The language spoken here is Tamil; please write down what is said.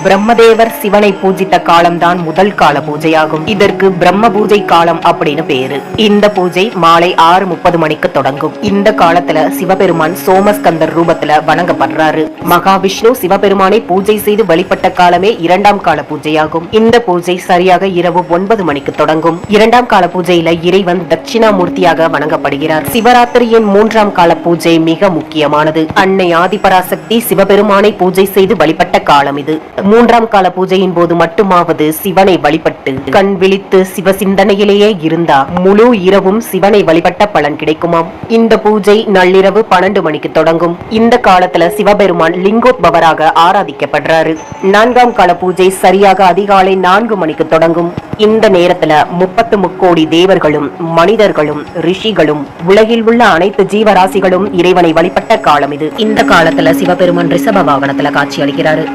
பிரம்மதேவர் சிவனை பூஜித்த காலம்தான் முதல் கால பூஜையாகும். இதற்கு பிரம்ம பூஜை காலம் அப்படின்னு பேரு. இந்த பூஜை மாலை 6:30 மணிக்கு தொடங்கும். இந்த காலத்துல சிவபெருமான் சோமஸ்கந்தர் ரூபத்துல வணங்கப்படுறாரு. மகாவிஷ்ணு சிவபெருமானை பூஜை செய்து வழிபட்ட காலமே 2ஆம் கால பூஜையாகும். இந்த பூஜை சரியாக இரவு 9 மணிக்கு தொடங்கும். 2ஆம் கால பூஜையில இறைவன் தட்சிணாமூர்த்தியாக வணங்கப்படுகிறார். சிவராத்திரியின் 3ஆம் கால பூஜை மிக முக்கியமானது. அன்னை ஆதிபராசக்தி சிவபெருமானை பூஜை செய்து வழிபட்ட காலம் இது. 3ஆம் கால பூஜையின் போது மட்டுமாவது சிவனை வழிபட்டு கண் விழித்து சிவ சிந்தனையிலேயே இருந்தா முழு இரவும் சிவனை வழிபட்ட பலன் கிடைக்குமாம். இந்த பூஜை நள்ளிரவு 12 மணிக்கு தொடங்கும். இந்த காலத்துல சிவபெருமான் லிங்கோத்பவராக ஆராதிக்கப்படுறாரு. 4ஆம் கால பூஜை சரியாக அதிகாலை 4 மணிக்கு தொடங்கும். இந்த நேரத்துல 30 முக்கோடி தேவர்களும் மனிதர்களும் ரிஷிகளும் உலகில் உள்ள அனைத்து ஜீவராசிகளும் இறைவனை வழிபட்ட காலம் இது. இந்த காலத்துல சிவபெருமான் ரிஷப வாகனத்துல காட்சி அளிக்கிறாரு.